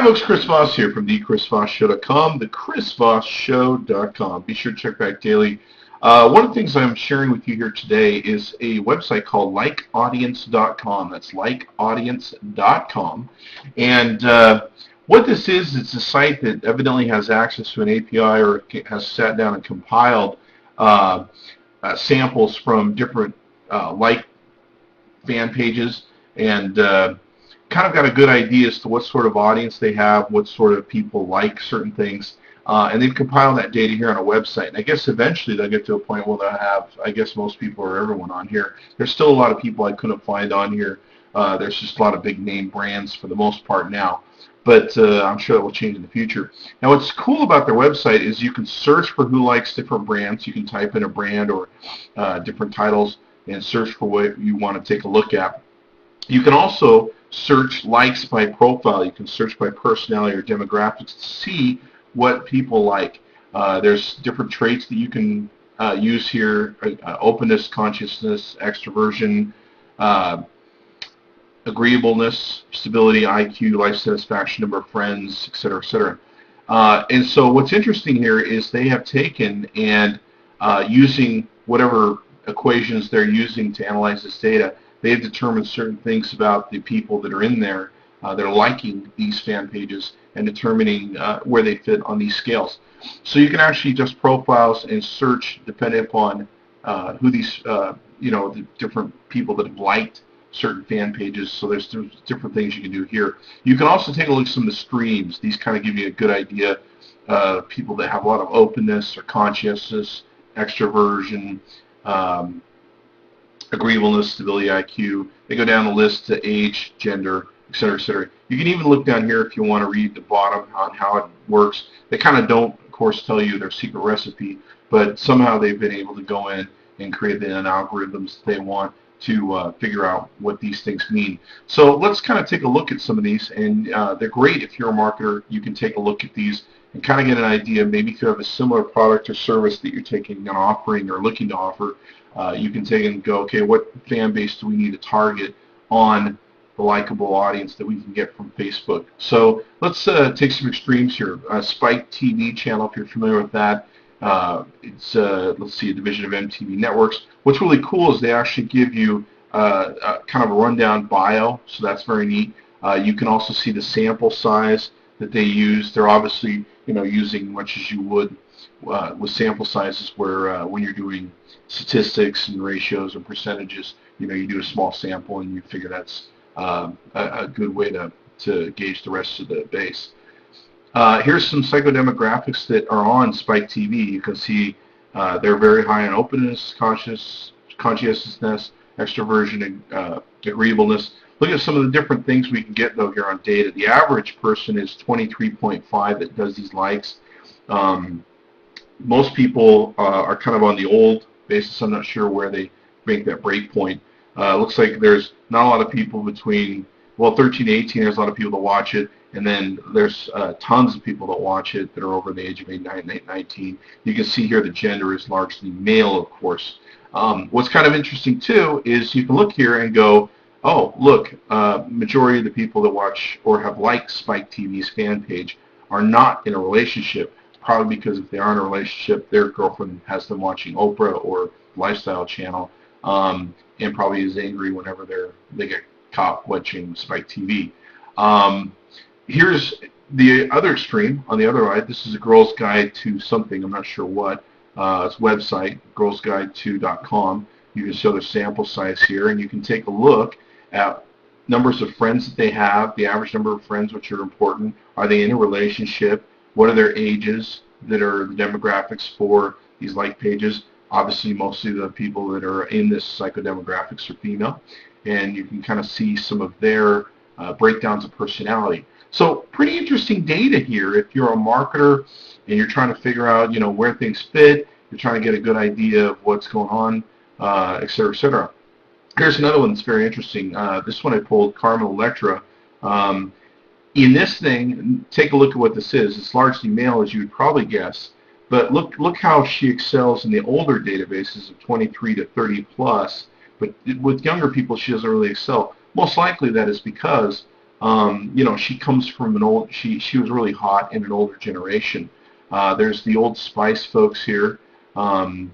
folks, Chris Voss here from thechrisvossshow.com, thechrisvossshow.com. Be sure to check back daily. One of the things I'm sharing with you here today is a website called likeaudience.com. That's likeaudience.com. And what this is, it's a site that evidently has access to an API or has sat down and compiled samples from different like fan pages and kind of got a good idea as to what sort of audience they have, what sort of people like certain things, and they've compiled that data here on a website. And I guess eventually they'll get to a point where they'll have, I guess most people or everyone on here. There's still a lot of people I couldn't find on here. There's just a lot of big name brands for the most part now, but I'm sure that will change in the future. Now what's cool about their website is you can search for who likes different brands. You can type in a brand or different titles and search for what you want to take a look at. You can also search likes by profile. You can search by personality or demographics to see what people like. There's different traits that you can use here: openness, consciousness, extroversion, agreeableness, stability, IQ, life satisfaction, number of friends, etc., etc. And so what's interesting here is they have taken and using whatever equations they're using to analyze this data, they've determined certain things about the people that are in there that are liking these fan pages and determining where they fit on these scales. So you can actually adjust profiles and search depending upon who these, the different people that have liked certain fan pages. So there's different things you can do here. You can also take a look at some of the streams. These kind of give you a good idea of people that have a lot of openness or consciousness, extroversion, agreeableness, stability, IQ. They go down the list to age, gender, etc., etc. You can even look down here if you want to read the bottom on how it works. They kind of don't, of course, tell you their secret recipe, but somehow they've been able to go in and create the algorithms they want to figure out what these things mean. So let's kind of take a look at some of these, and they're great if you're a marketer. You can take a look at these and kind of get an idea. Maybe if you have a similar product or service that you're taking and offering or looking to offer, you can take and go, okay, what fan base do we need to target on the likable audience that we can get from Facebook? So let's take some extremes here. Spike TV channel, if you're familiar with that, it's let's see, a division of MTV Networks. What's really cool is they actually give you kind of a rundown bio, so that's very neat. You can also see the sample size that they use. They're obviously using much as you would with sample sizes where when you're doing statistics and ratios and percentages, you do a small sample and you figure that's a good way to gauge the rest of the base. Here's some psychodemographics that are on Spike TV. You can see they're very high in openness, conscientiousness, extroversion, and agreeableness. Look at some of the different things we can get, though, here on data. The average person is 23.5 that does these likes. Most people are kind of on the old basis. I'm not sure where they make that break point. Looks like there's not a lot of people between, 13 to 18, there's a lot of people that watch it, and then there's tons of people that watch it that are over the age of 19. You can see here the gender is largely male, of course. What's kind of interesting, too, is you can look here and go, oh, look, majority of the people that watch or have liked Spike TV's fan page are not in a relationship, probably because if they are in a relationship, their girlfriend has them watching Oprah or Lifestyle Channel, and probably is angry whenever they get caught watching Spike TV. Here's the other extreme on the other side. This is a girl's guide to something, I'm not sure what. It's a website, girlsguide2.com. You can show their sample size here, and you can take a look at numbers of friends that they have, the average number of friends, which are important. Are they in a relationship? What are their ages that are the demographics for these like pages? Obviously, mostly the people that are in this psychodemographics are female, and you can kind of see some of their breakdowns of personality. So pretty interesting data here if you're a marketer and you're trying to figure out, where things fit, you're trying to get a good idea of what's going on, et cetera, et cetera. Here's another one that's very interesting. This one I pulled, Carmen Electra. In this thing, take a look at what this is. It's largely male, as you would probably guess, but look how she excels in the older databases of 23 to 30 plus, but with younger people she doesn't really excel. Most likely that is because She comes from she was really hot in an older generation. There's the Old Spice folks here. Um,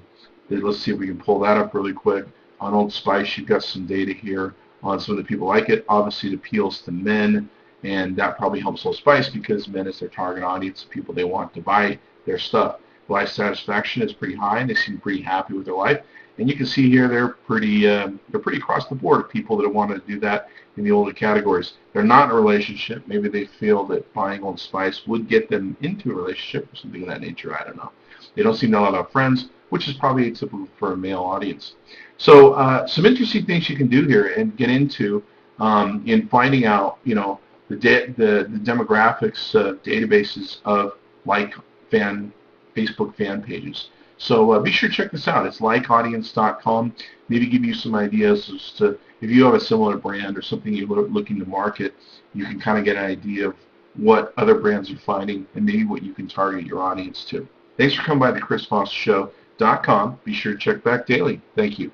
let's see if we can pull that up really quick. On Old Spice, you've got some data here on some of the people like it. Obviously, it appeals to men, and that probably helps Old Spice because men is their target audience, people they want to buy their stuff. Life satisfaction is pretty high, and they seem pretty happy with their life. And you can see here they're pretty across the board, people that want to do that in the older categories. They're not in a relationship. Maybe they feel that buying Old Spice would get them into a relationship or something of that nature. I don't know. They don't seem to have a lot of friends, which is probably atypical for a male audience. So some interesting things you can do here and get into in finding out, the demographics databases of Facebook fan pages. So be sure to check this out. It's likeaudience.com. Maybe give you some ideas as to if you have a similar brand or something you're looking to market, you can kind of get an idea of what other brands are finding and maybe what you can target your audience to. Thanks for coming by the ChrisVossShow.com. Be sure to check back daily. Thank you.